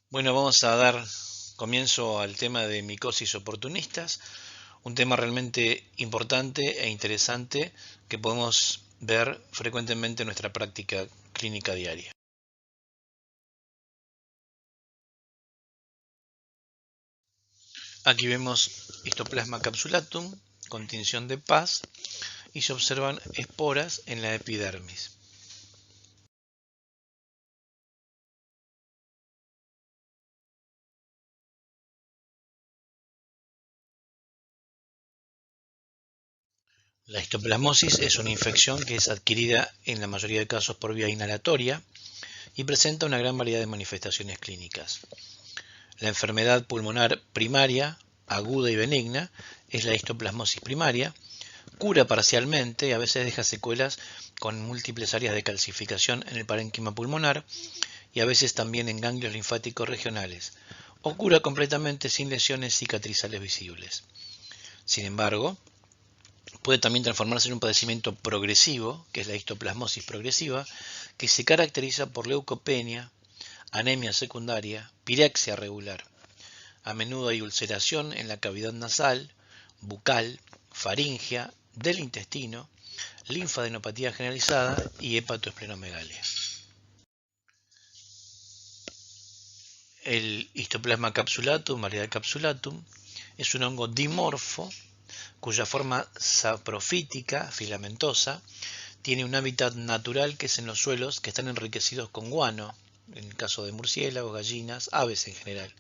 Bueno, vamos a dar comienzo al tema de micosis oportunistas, un tema realmente importante e interesante que podemos ver frecuentemente en nuestra práctica clínica diaria. Aquí vemos Histoplasma capsulatum con tinción de Paz y se observan esporas en la epidermis. La histoplasmosis es una infección que es adquirida en la mayoría de casos por vía inhalatoria y presenta una gran variedad de manifestaciones clínicas. La enfermedad pulmonar primaria, aguda y benigna, es la histoplasmosis primaria, cura parcialmente y a veces deja secuelas con múltiples áreas de calcificación en el parénquima pulmonar y a veces también en ganglios linfáticos regionales, o cura completamente sin lesiones cicatrizales visibles. Sin embargo, puede también transformarse en un padecimiento progresivo, que es la histoplasmosis progresiva, que se caracteriza por leucopenia, anemia secundaria, pirexia regular. A menudo hay ulceración en la cavidad nasal, bucal, faríngea, del intestino, linfadenopatía generalizada y hepatoesplenomegalia. El Histoplasma capsulatum, variedad capsulatum, es un hongo dimorfo cuya forma saprofítica, filamentosa, tiene un hábitat natural que es en los suelos que están enriquecidos con guano, en el caso de murciélagos, gallinas, aves en general.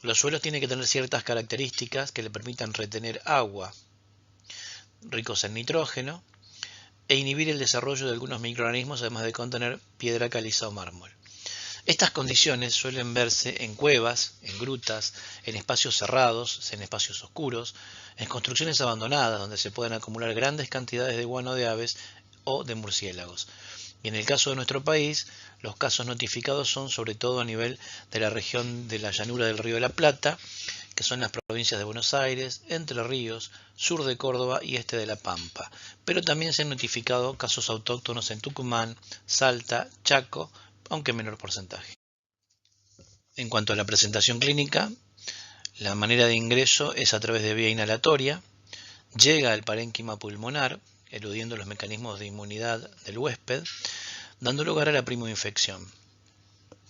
Los suelos tienen que tener ciertas características que le permitan retener agua, ricos en nitrógeno, e inhibir el desarrollo de algunos microorganismos, además de contener piedra caliza o mármol. Estas condiciones suelen verse en cuevas, en grutas, en espacios cerrados, en espacios oscuros, en construcciones abandonadas donde se pueden acumular grandes cantidades de guano de aves o de murciélagos. Y en el caso de nuestro país, los casos notificados son sobre todo a nivel de la región de la llanura del Río de la Plata, que son las provincias de Buenos Aires, Entre Ríos, sur de Córdoba y este de La Pampa. Pero también se han notificado casos autóctonos en Tucumán, Salta, Chaco, aunque en menor porcentaje. En cuanto a la presentación clínica, la manera de ingreso es a través de vía inhalatoria, llega al parénquima pulmonar, eludiendo los mecanismos de inmunidad del huésped, dando lugar a la primoinfección.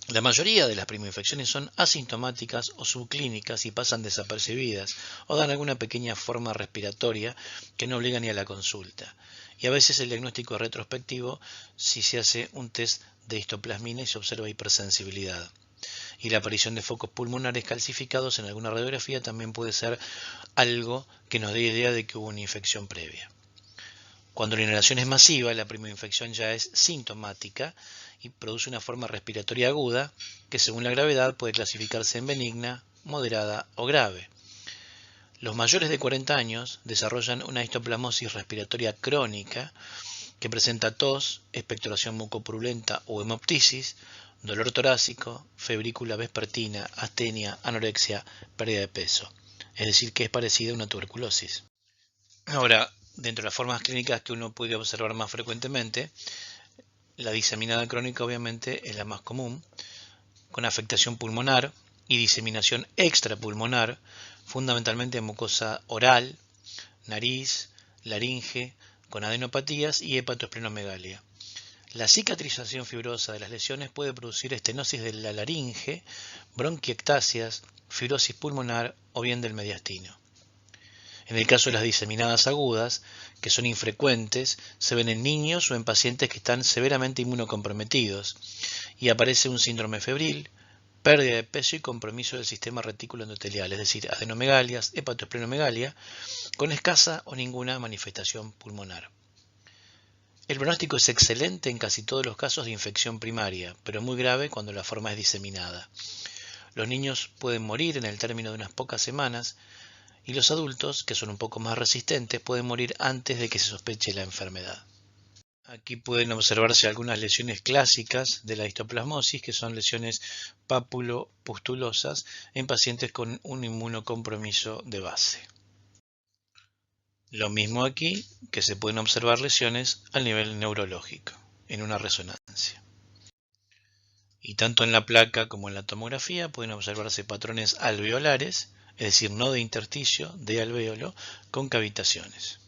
La mayoría de las primoinfecciones son asintomáticas o subclínicas y pasan desapercibidas o dan alguna pequeña forma respiratoria que no obliga ni a la consulta. Y a veces el diagnóstico es retrospectivo si se hace un test de histoplasmina y se observa hipersensibilidad. Y la aparición de focos pulmonares calcificados en alguna radiografía también puede ser algo que nos dé idea de que hubo una infección previa. Cuando la inhalación es masiva, la primoinfección ya es sintomática y produce una forma respiratoria aguda que según la gravedad puede clasificarse en benigna, moderada o grave. Los mayores de 40 años desarrollan una histoplasmosis respiratoria crónica que presenta tos, expectoración mucopurulenta o hemoptisis, dolor torácico, febrícula vespertina, astenia, anorexia, pérdida de peso. Es decir, que es parecida a una tuberculosis. Ahora, dentro de las formas clínicas que uno puede observar más frecuentemente, la diseminada crónica obviamente es la más común, con afectación pulmonar y diseminación extrapulmonar, fundamentalmente en mucosa oral, nariz, laringe, con adenopatías y hepatoesplenomegalia. La cicatrización fibrosa de las lesiones puede producir estenosis de la laringe, bronquiectasias, fibrosis pulmonar o bien del mediastino. En el caso de las diseminadas agudas, que son infrecuentes, se ven en niños o en pacientes que están severamente inmunocomprometidos y aparece un síndrome febril, pérdida de peso y compromiso del sistema retículo endotelial, es decir, adenomegalias, hepatoesplenomegalia, con escasa o ninguna manifestación pulmonar. El pronóstico es excelente en casi todos los casos de infección primaria, pero muy grave cuando la forma es diseminada. Los niños pueden morir en el término de unas pocas semanas y los adultos, que son un poco más resistentes, pueden morir antes de que se sospeche la enfermedad. Aquí pueden observarse algunas lesiones clásicas de la histoplasmosis, que son lesiones pápulo-pustulosas en pacientes con un inmunocompromiso de base. Lo mismo aquí, que se pueden observar lesiones a nivel neurológico, en una resonancia. Y tanto en la placa como en la tomografía pueden observarse patrones alveolares, es decir, no de intersticio, de alvéolo, con cavitaciones.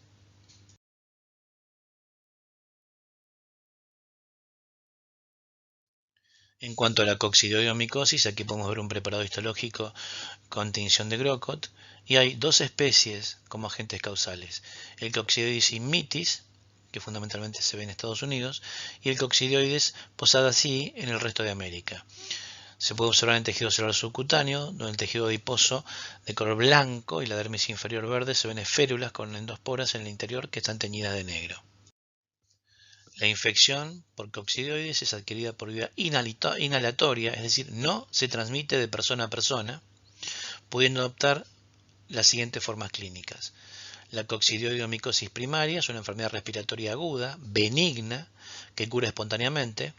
En cuanto a la coccidioidomicosis, aquí podemos ver un preparado histológico con tinción de Grocott, y hay dos especies como agentes causales: el Coccidioides immitis, que fundamentalmente se ve en Estados Unidos, y el Coccidioides posadaceae en el resto de América. Se puede observar en tejido celular subcutáneo, donde el tejido adiposo de color blanco y la dermis inferior verde se ven férulas con endosporas en el interior que están teñidas de negro. La infección por coccidioides es adquirida por vía inhalatoria, es decir, no se transmite de persona a persona, pudiendo adoptar las siguientes formas clínicas. La coccidioidomicosis primaria es una enfermedad respiratoria aguda, benigna, que cura espontáneamente,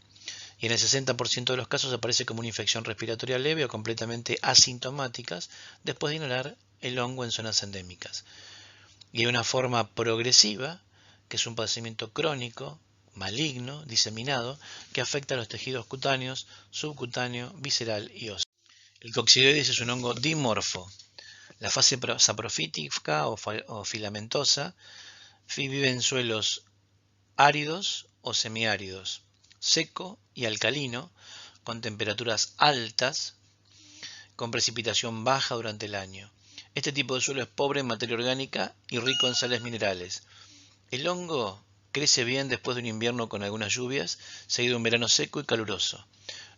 y en el 60% de los casos aparece como una infección respiratoria leve o completamente asintomáticas después de inhalar el hongo en zonas endémicas. Y hay una forma progresiva, que es un padecimiento crónico, maligno, diseminado, que afecta a los tejidos cutáneos, subcutáneo, visceral y óseo. El coccidioides es un hongo dimorfo. La fase saprofítica o filamentosa vive en suelos áridos o semiáridos, seco y alcalino, con temperaturas altas, con precipitación baja durante el año. Este tipo de suelo es pobre en materia orgánica y rico en sales minerales. El hongo crece bien después de un invierno con algunas lluvias, seguido de un verano seco y caluroso.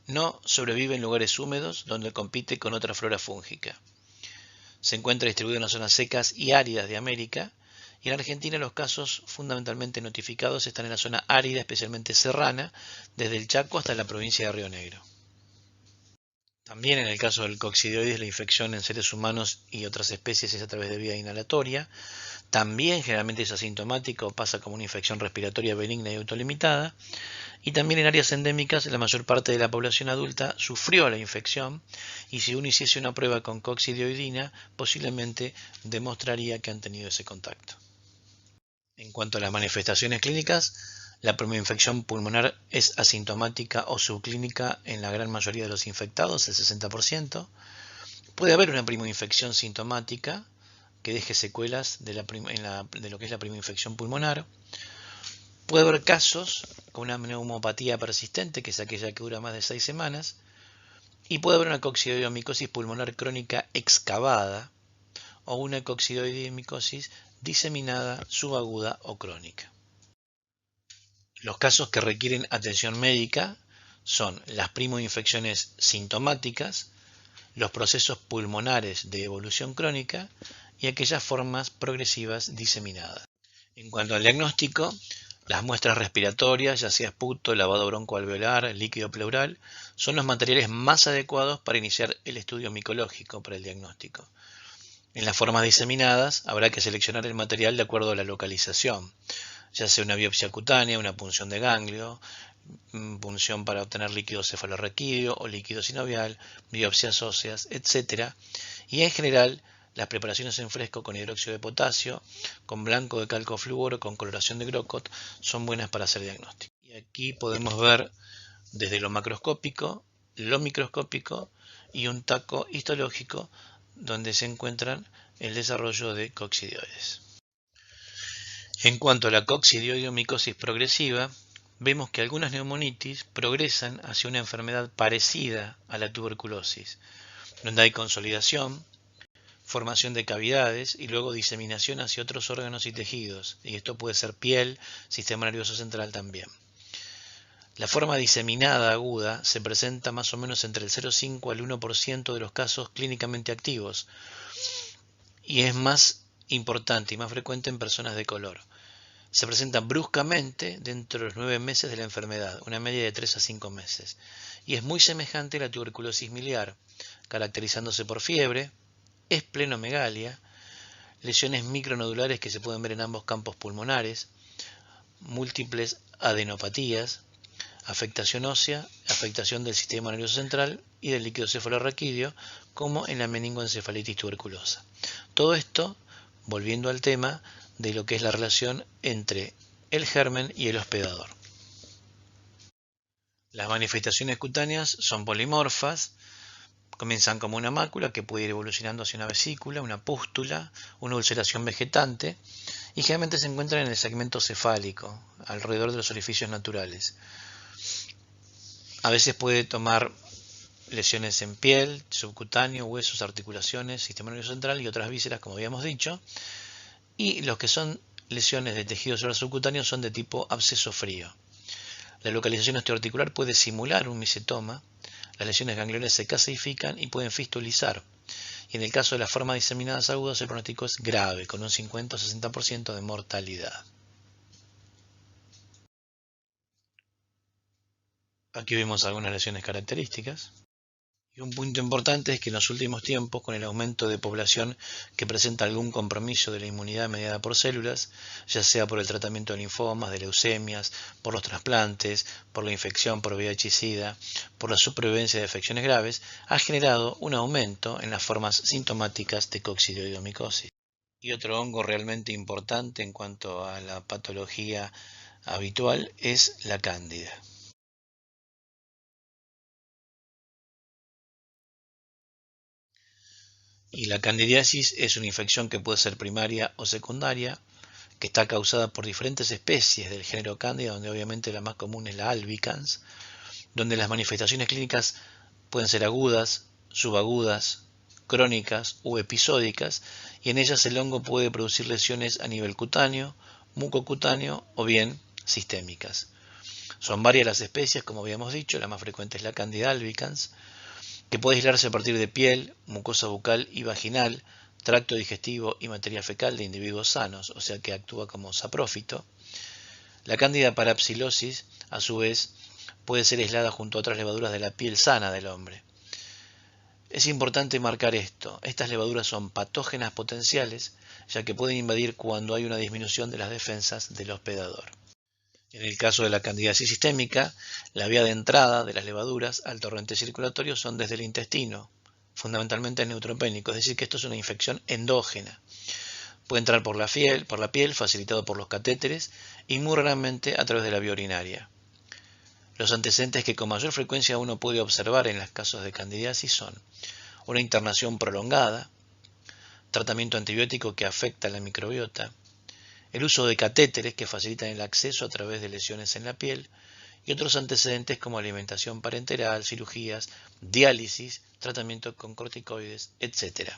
No sobrevive en lugares húmedos donde compite con otra flora fúngica. Se encuentra distribuido en las zonas secas y áridas de América, y en Argentina los casos fundamentalmente notificados están en la zona árida, especialmente serrana, desde el Chaco hasta la provincia de Río Negro. También en el caso del coccidioides, la infección en seres humanos y otras especies es a través de vía inhalatoria. También generalmente es asintomático, pasa como una infección respiratoria benigna y autolimitada. Y también en áreas endémicas la mayor parte de la población adulta sufrió la infección, y si uno hiciese una prueba con coccidioidina, posiblemente demostraría que han tenido ese contacto. En cuanto a las manifestaciones clínicas, la infección pulmonar es asintomática o subclínica en la gran mayoría de los infectados, el 60%. Puede haber una primoinfección sintomática que deje secuelas de lo que es la primoinfección pulmonar. Puede haber casos con una neumopatía persistente, que es aquella que dura más de 6 semanas, y puede haber una coccidioidomicosis pulmonar crónica excavada o una coccidioidomicosis diseminada, subaguda o crónica. Los casos que requieren atención médica son las primoinfecciones sintomáticas, los procesos pulmonares de evolución crónica y aquellas formas progresivas diseminadas. En cuanto al diagnóstico, las muestras respiratorias, ya sea esputo, lavado broncoalveolar, líquido pleural, son los materiales más adecuados para iniciar el estudio micológico para el diagnóstico. En las formas diseminadas habrá que seleccionar el material de acuerdo a la localización, ya sea una biopsia cutánea, una punción de ganglio, punción para obtener líquido cefalorraquídeo o líquido sinovial, biopsias óseas, etc. Y en general, las preparaciones en fresco con hidróxido de potasio, con blanco de calco flúor o con coloración de Grocott son buenas para hacer diagnóstico. Y aquí podemos ver desde lo macroscópico, lo microscópico y un taco histológico donde se encuentran el desarrollo de coccidioides. En cuanto a la coccidioidomicosis progresiva, vemos que algunas neumonitis progresan hacia una enfermedad parecida a la tuberculosis, donde hay consolidación, formación de cavidades y luego diseminación hacia otros órganos y tejidos, y esto puede ser piel, sistema nervioso central también. La forma diseminada aguda se presenta más o menos entre el 0,5 al 1% de los casos clínicamente activos, y es más importante y más frecuente en personas de color. Se presenta bruscamente dentro de los 9 meses de la enfermedad, una media de 3 a 5 meses, y es muy semejante a la tuberculosis miliar, caracterizándose por fiebre, esplenomegalia, lesiones micronodulares que se pueden ver en ambos campos pulmonares, múltiples adenopatías, afectación ósea, afectación del sistema nervioso central y del líquido cefalorraquídeo, como en la meningoencefalitis tuberculosa. Todo esto, volviendo al tema de lo que es la relación entre el germen y el hospedador. Las manifestaciones cutáneas son polimorfas, comienzan como una mácula que puede ir evolucionando hacia una vesícula, una pústula, una ulceración vegetante y generalmente se encuentran en el segmento cefálico, alrededor de los orificios naturales. A veces puede tomar lesiones en piel, subcutáneo, huesos, articulaciones, sistema nervioso central y otras vísceras, como habíamos dicho. Y los que son lesiones de tejido celular subcutáneo son de tipo absceso frío. La localización osteoarticular puede simular un micetoma. Las lesiones ganglionares se casifican y pueden fistulizar. Y en el caso de las formas diseminadas agudas, el pronóstico es grave, con un 50 o 60% de mortalidad. Aquí vemos algunas lesiones características. Y un punto importante es que en los últimos tiempos, con el aumento de población que presenta algún compromiso de la inmunidad mediada por células, ya sea por el tratamiento de linfomas, de leucemias, por los trasplantes, por la infección por VIH-Sida, por la supervivencia de afecciones graves, ha generado un aumento en las formas sintomáticas de coccidioidomicosis. Y otro hongo realmente importante en cuanto a la patología habitual es la cándida. Y la candidiasis es una infección que puede ser primaria o secundaria, que está causada por diferentes especies del género Candida, donde obviamente la más común es la albicans, donde las manifestaciones clínicas pueden ser agudas, subagudas, crónicas o episódicas, y en ellas el hongo puede producir lesiones a nivel cutáneo, mucocutáneo o bien sistémicas. Son varias las especies, como habíamos dicho, la más frecuente es la Candida albicans, que puede aislarse a partir de piel, mucosa bucal y vaginal, tracto digestivo y materia fecal de individuos sanos, o sea que actúa como saprófito. La Cándida parapsilosis, a su vez, puede ser aislada junto a otras levaduras de la piel sana del hombre. Es importante marcar esto, estas levaduras son patógenas potenciales, ya que pueden invadir cuando hay una disminución de las defensas del hospedador. En el caso de la candidiasis sistémica, la vía de entrada de las levaduras al torrente circulatorio son desde el intestino, fundamentalmente neutropénico, es decir, que esto es una infección endógena. Puede entrar por la piel, facilitado por los catéteres, y muy raramente a través de la vía urinaria. Los antecedentes que con mayor frecuencia uno puede observar en los casos de candidiasis son una internación prolongada, tratamiento antibiótico que afecta la microbiota, el uso de catéteres que facilitan el acceso a través de lesiones en la piel y otros antecedentes como alimentación parenteral, cirugías, diálisis, tratamiento con corticoides, etc.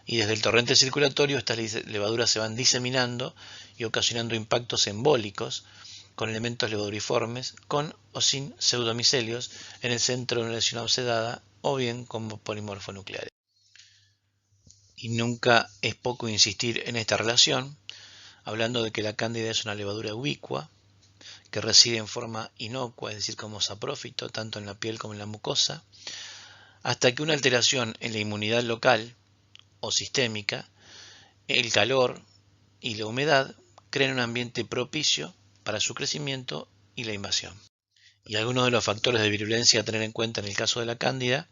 Y desde el torrente circulatorio estas levaduras se van diseminando y ocasionando impactos embólicos con elementos levaduriformes, con o sin pseudomicelios en el centro de una lesión obsedada o bien como polimorfonucleares. Y nunca es poco insistir en esta relación, hablando de que la cándida es una levadura ubicua, que reside en forma inocua, es decir, como saprófito, tanto en la piel como en la mucosa, hasta que una alteración en la inmunidad local o sistémica, el calor y la humedad crean un ambiente propicio para su crecimiento y la invasión. Y algunos de los factores de virulencia a tener en cuenta en el caso de la cándida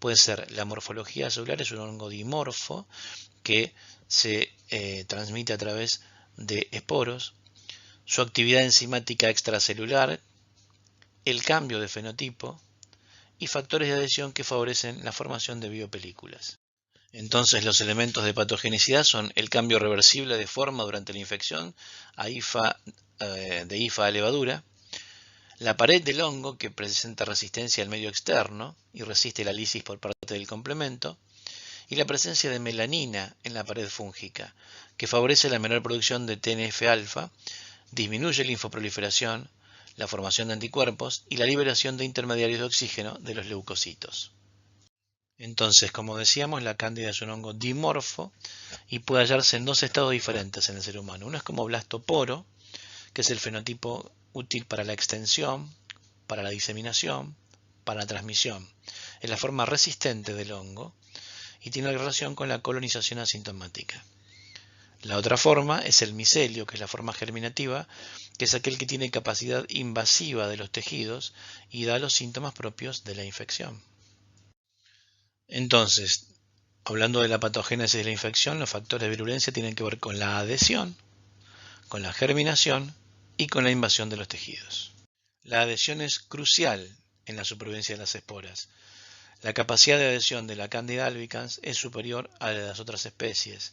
puede ser la morfología celular, es un hongo dimorfo que se transmite a través de esporos, su actividad enzimática extracelular, el cambio de fenotipo y factores de adhesión que favorecen la formación de biopelículas. Entonces los elementos de patogenicidad son el cambio reversible de forma durante la infección de hifa a levadura, la pared del hongo que presenta resistencia al medio externo y resiste la lisis por parte del complemento, y la presencia de melanina en la pared fúngica, que favorece la menor producción de TNF-alfa, disminuye la linfoproliferación, la formación de anticuerpos y la liberación de intermediarios de oxígeno de los leucocitos. Entonces, como decíamos, la cándida es un hongo dimorfo y puede hallarse en dos estados diferentes en el ser humano. Uno es como blastoporo, que es el fenotipo útil para la extensión, para la diseminación, para la transmisión. Es la forma resistente del hongo y tiene relación con la colonización asintomática. La otra forma es el micelio, que es la forma germinativa, que es aquel que tiene capacidad invasiva de los tejidos y da los síntomas propios de la infección. Entonces, hablando de la patogénesis de la infección, los factores de virulencia tienen que ver con la adhesión, con la germinación y con la invasión de los tejidos. La adhesión es crucial en la supervivencia de las esporas. La capacidad de adhesión de la Candida albicans es superior a la de las otras especies.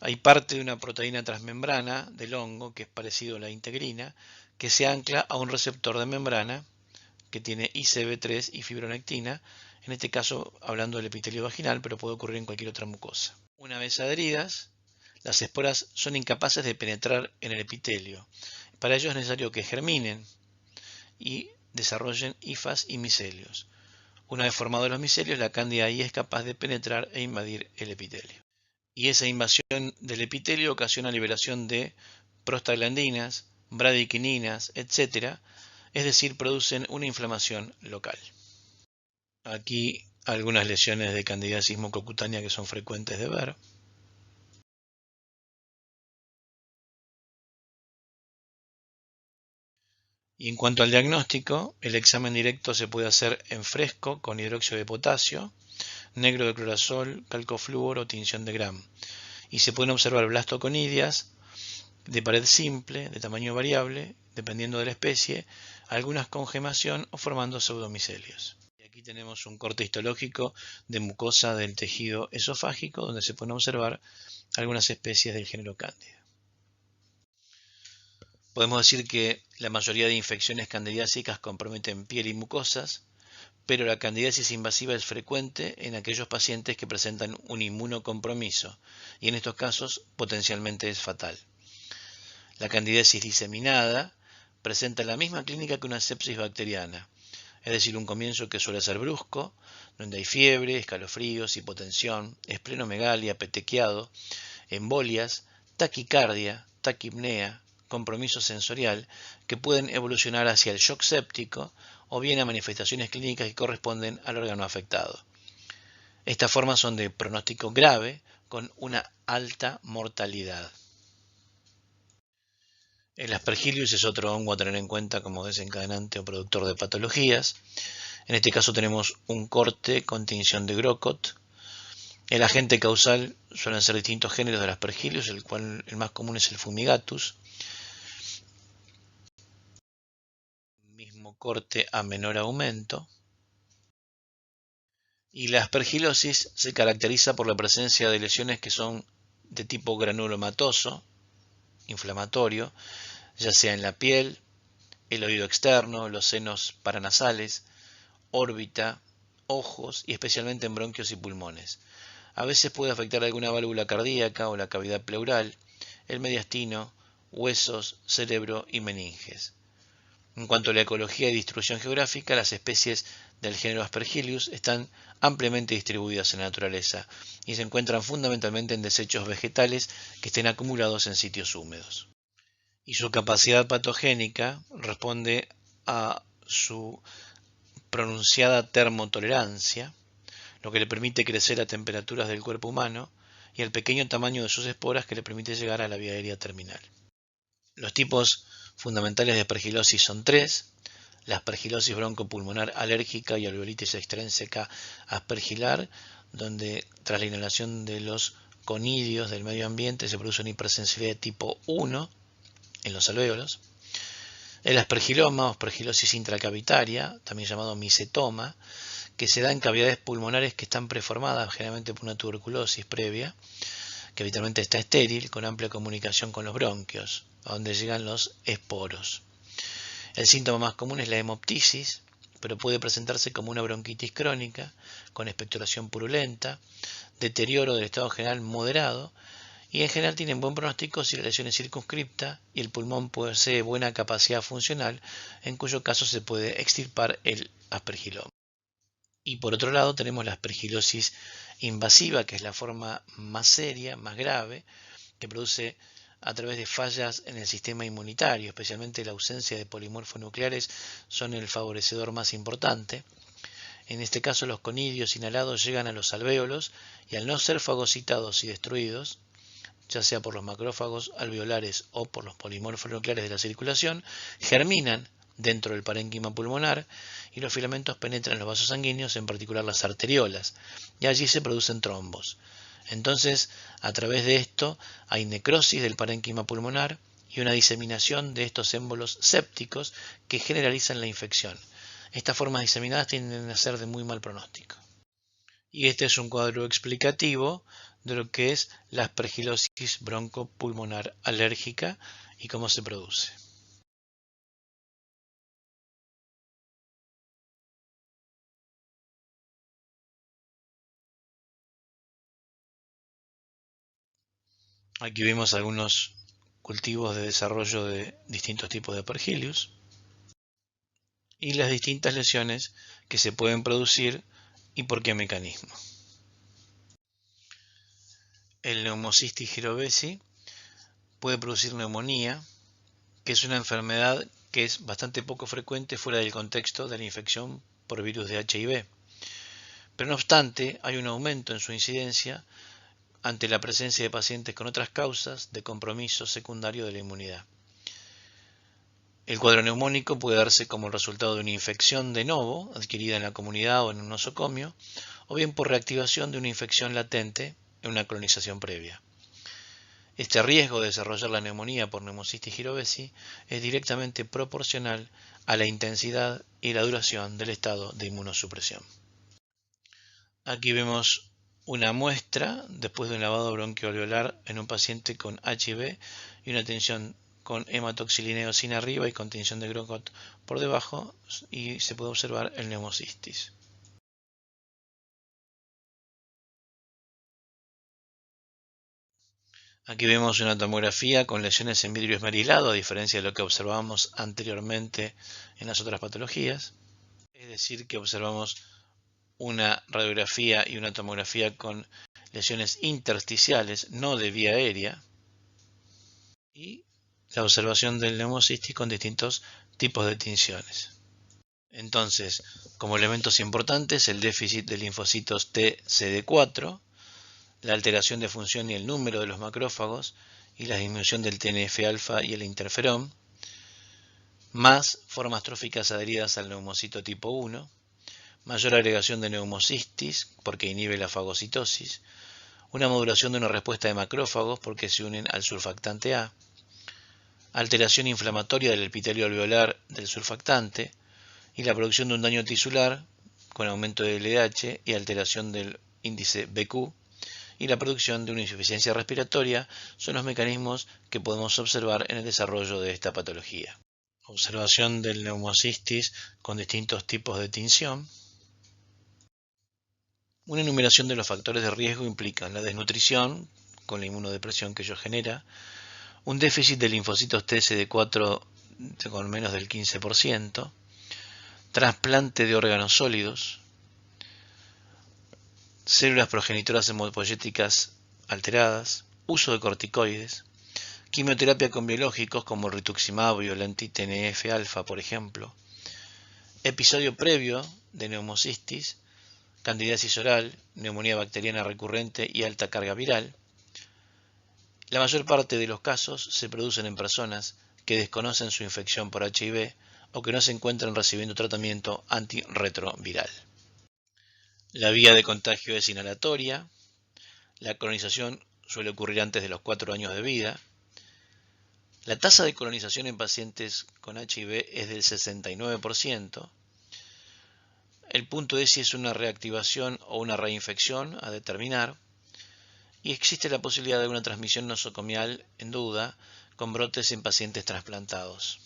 Hay parte de una proteína transmembrana del hongo, que es parecido a la integrina, que se ancla a un receptor de membrana que tiene ICB3 y fibronectina, en este caso hablando del epitelio vaginal, pero puede ocurrir en cualquier otra mucosa. Una vez adheridas, las esporas son incapaces de penetrar en el epitelio. Para ello es necesario que germinen y desarrollen hifas y micelios. Una vez formados los micelios, la cándida I es capaz de penetrar e invadir el epitelio. Y esa invasión del epitelio ocasiona liberación de prostaglandinas, bradiquininas, etc., es decir, producen una inflamación local. Aquí algunas lesiones de candidiasis mucocutánea que son frecuentes de ver. Y en cuanto al diagnóstico, el examen directo se puede hacer en fresco con hidróxido de potasio, negro de clorazol, calcofluoro o tinción de Gram. Y se pueden observar blastoconidias de pared simple, de tamaño variable, dependiendo de la especie, algunas con gemación o formando pseudomicelios. Y aquí tenemos un corte histológico de mucosa del tejido esofágico, donde se pueden observar algunas especies del género Candida. Podemos decir que la mayoría de infecciones candidiásicas comprometen piel y mucosas, pero la candidiasis invasiva es frecuente en aquellos pacientes que presentan un inmunocompromiso, y en estos casos potencialmente es fatal. La candidiasis diseminada presenta la misma clínica que una sepsis bacteriana, es decir, un comienzo que suele ser brusco, donde hay fiebre, escalofríos, hipotensión, esplenomegalia, petequiado, embolias, taquicardia, taquipnea, compromiso sensorial, que pueden evolucionar hacia el shock séptico o bien a manifestaciones clínicas que corresponden al órgano afectado. Estas formas son de pronóstico grave con una alta mortalidad. El Aspergillus es otro hongo a tener en cuenta como desencadenante o productor de patologías. En este caso tenemos un corte con tinción de Grocott. El agente causal suelen ser distintos géneros del Aspergillus, el cual el más común es el Fumigatus. Mismo corte a menor aumento. Y la aspergilosis se caracteriza por la presencia de lesiones que son de tipo granulomatoso, inflamatorio, ya sea en la piel, el oído externo, los senos paranasales, órbita, ojos y especialmente en bronquios y pulmones. A veces puede afectar alguna válvula cardíaca o la cavidad pleural, el mediastino, huesos, cerebro y meninges. En cuanto a la ecología y distribución geográfica, las especies del género Aspergillus están ampliamente distribuidas en la naturaleza y se encuentran fundamentalmente en desechos vegetales que estén acumulados en sitios húmedos. Y su capacidad patogénica responde a su pronunciada termotolerancia, lo que le permite crecer a temperaturas del cuerpo humano, y el pequeño tamaño de sus esporas que le permite llegar a la vía aérea terminal. Los tipos fundamentales de aspergilosis son tres: la aspergilosis broncopulmonar alérgica y alveolitis extrínseca aspergilar, donde tras la inhalación de los conidios del medio ambiente se produce una hipersensibilidad de tipo 1 en los alvéolos. El aspergiloma o aspergilosis intracavitaria, también llamado micetoma, que se da en cavidades pulmonares que están preformadas generalmente por una tuberculosis previa, que habitualmente está estéril, con amplia comunicación con los bronquios, a donde llegan los esporos. El síntoma más común es la hemoptisis, pero puede presentarse como una bronquitis crónica, con expectoración purulenta, deterioro del estado general moderado, y en general tienen buen pronóstico si la lesión es circunscripta y el pulmón posee buena capacidad funcional, en cuyo caso se puede extirpar el aspergiloma. Y por otro lado tenemos la aspergilosis invasiva, que es la forma más seria, más grave, que produce a través de fallas en el sistema inmunitario, especialmente la ausencia de polimorfonucleares son el favorecedor más importante. En este caso los conidios inhalados llegan a los alvéolos y al no ser fagocitados y destruidos, ya sea por los macrófagos alveolares o por los polimorfonucleares de la circulación, germinan dentro del parénquima pulmonar y los filamentos penetran en los vasos sanguíneos, en particular las arteriolas, y allí se producen trombos. Entonces, a través de esto hay necrosis del parénquima pulmonar y una diseminación de estos émbolos sépticos que generalizan la infección. Estas formas diseminadas tienden a ser de muy mal pronóstico. Y este es un cuadro explicativo de lo que es la aspergilosis broncopulmonar alérgica y cómo se produce. Aquí vemos algunos cultivos de desarrollo de distintos tipos de Aspergillus y las distintas lesiones que se pueden producir y por qué mecanismo. El Pneumocystis jirovesi puede producir neumonía, que es una enfermedad que es bastante poco frecuente fuera del contexto de la infección por virus de HIV. Pero no obstante, hay un aumento en su incidencia ante la presencia de pacientes con otras causas de compromiso secundario de la inmunidad. El cuadro neumónico puede darse como el resultado de una infección de novo adquirida en la comunidad o en un nosocomio, o bien por reactivación de una infección latente en una colonización previa. Este riesgo de desarrollar la neumonía por Pneumocystis jirovesi es directamente proporcional a la intensidad y la duración del estado de inmunosupresión. Aquí vemos una muestra después de un lavado bronquiolveolar en un paciente con HIV y una tensión con hematoxilineo sin arriba y con tensión de Grocott por debajo, y se puede observar el neumocistis. Aquí vemos una tomografía con lesiones en vidrio esmerilado, a diferencia de lo que observábamos anteriormente en las otras patologías. Es decir, que observamos una radiografía y una tomografía con lesiones intersticiales, no de vía aérea, y la observación del neumocistis con distintos tipos de tinciones. Entonces, como elementos importantes, el déficit de linfocitos T CD4, la alteración de función y el número de los macrófagos y la disminución del TNF-alfa y el interferón, más formas tróficas adheridas al neumocito tipo 1, mayor agregación de neumocistis porque inhibe la fagocitosis, una modulación de una respuesta de macrófagos porque se unen al surfactante A, alteración inflamatoria del epitelio alveolar del surfactante y la producción de un daño tisular con aumento del LDH y alteración del índice BQ y la producción de una insuficiencia respiratoria son los mecanismos que podemos observar en el desarrollo de esta patología. Observación del neumocistis con distintos tipos de tinción. Una enumeración de los factores de riesgo implica la desnutrición, con la inmunodepresión que ello genera, un déficit de linfocitos TSD4 con menos del 15%, trasplante de órganos sólidos, células progenitoras hemopoyéticas alteradas, uso de corticoides, quimioterapia con biológicos como el rituximab o el anti-TNF-alfa, por ejemplo, episodio previo de neumocistis, candidiasis oral, neumonía bacteriana recurrente y alta carga viral. La mayor parte de los casos se producen en personas que desconocen su infección por HIV o que no se encuentran recibiendo tratamiento antirretroviral. La vía de contagio es inhalatoria. La colonización suele ocurrir antes de los 4 años de vida. La tasa de colonización en pacientes con HIV es del 69%. El punto es si es una reactivación o una reinfección a determinar. Y existe la posibilidad de una transmisión nosocomial en duda con brotes en pacientes trasplantados.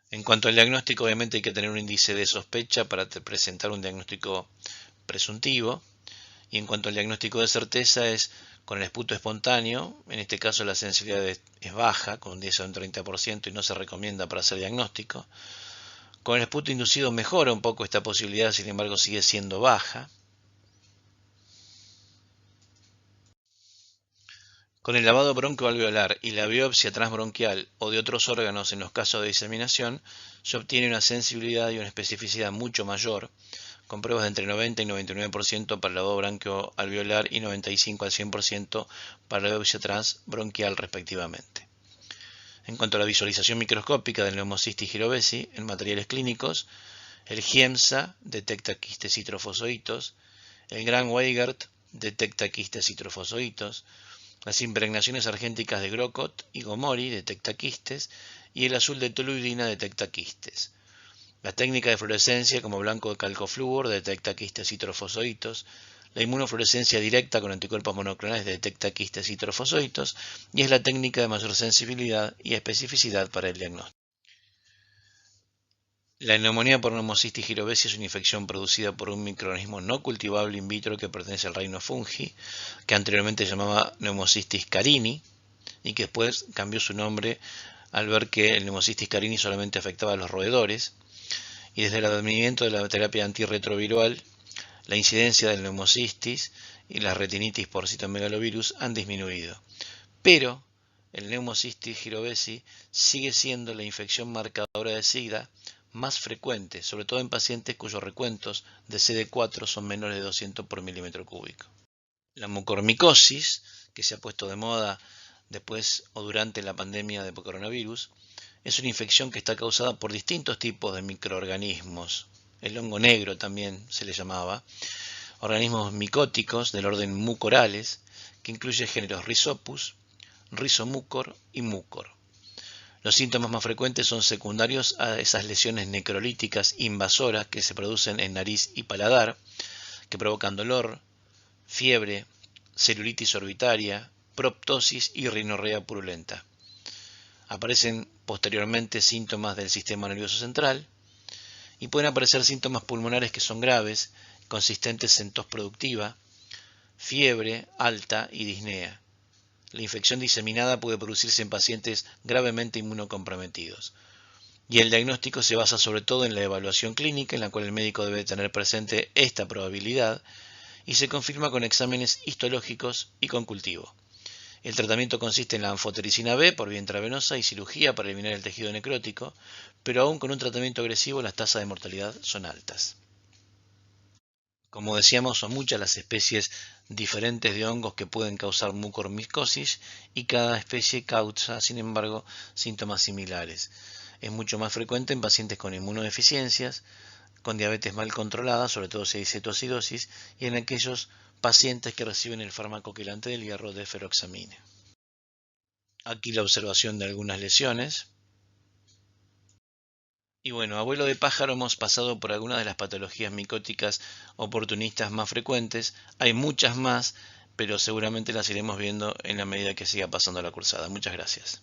En cuanto al diagnóstico, obviamente hay que tener un índice de sospecha para presentar un diagnóstico presuntivo. Y en cuanto al diagnóstico de certeza, es con el esputo espontáneo. En este caso la sensibilidad es baja, con un 10 o un 30%, y no se recomienda para hacer diagnóstico. Con el esputo inducido mejora un poco esta posibilidad, sin embargo sigue siendo baja. Con el lavado broncoalveolar y la biopsia transbronquial o de otros órganos en los casos de diseminación, se obtiene una sensibilidad y una especificidad mucho mayor, con pruebas de entre 90 y 99% para el lavado broncoalveolar y 95 al 100% para la biopsia transbronquial respectivamente. En cuanto a la visualización microscópica del Pneumocystis jirovesi en materiales clínicos, el GIEMSA detecta quistes citrofosfoitos, el Gran-Weigert detecta quistes citrofosfoitos, Las impregnaciones argénticas de Grocott y Gomori detecta quistes y el azul de toluidina detecta quistes. La técnica de fluorescencia como blanco de calcoflúor detecta quistes y trofosoditos. La inmunofluorescencia directa con anticuerpos monoclonales detecta quistes y trofosoditos y es la técnica de mayor sensibilidad y especificidad para el diagnóstico. La neumonía por Pneumocystis jirovecii es una infección producida por un microorganismo no cultivable in vitro que pertenece al reino fungi, que anteriormente se llamaba Pneumocystis carini y que después cambió su nombre al ver que el Pneumocystis carini solamente afectaba a los roedores. Y desde el advenimiento de la terapia antirretroviral, la incidencia del neumocistis y la retinitis por citomegalovirus han disminuido. Pero el Pneumocystis jirovecii sigue siendo la infección marcadora de SIDA más frecuente, sobre todo en pacientes cuyos recuentos de CD4 son menores de 200 por milímetro cúbico. La mucormicosis, que se ha puesto de moda después o durante la pandemia de coronavirus, es una infección que está causada por distintos tipos de microorganismos. El hongo negro también se le llamaba. Organismos micóticos del orden mucorales, que incluye géneros Rhizopus, Rhizomucor y Mucor. Los síntomas más frecuentes son secundarios a esas lesiones necrolíticas invasoras que se producen en nariz y paladar, que provocan dolor, fiebre, celulitis orbitaria, proptosis y rinorrea purulenta. Aparecen posteriormente síntomas del sistema nervioso central y pueden aparecer síntomas pulmonares que son graves, consistentes en tos productiva, fiebre alta y disnea. La infección diseminada puede producirse en pacientes gravemente inmunocomprometidos. Y el diagnóstico se basa sobre todo en la evaluación clínica, en la cual el médico debe tener presente esta probabilidad, y se confirma con exámenes histológicos y con cultivo. El tratamiento consiste en la anfotericina B por vía intravenosa y cirugía para eliminar el tejido necrótico, pero aún con un tratamiento agresivo las tasas de mortalidad son altas. Como decíamos, son muchas las especies diferentes de hongos que pueden causar mucormicosis y cada especie causa, sin embargo, síntomas similares. Es mucho más frecuente en pacientes con inmunodeficiencias, con diabetes mal controlada, sobre todo si hay cetoacidosis, y en aquellos pacientes que reciben el fármaco quelante del hierro deferoxamina. Aquí la observación de algunas lesiones. Y bueno, abuelo de pájaro, hemos pasado por algunas de las patologías micóticas oportunistas más frecuentes. Hay muchas más, pero seguramente las iremos viendo en la medida que siga pasando la cursada. Muchas gracias.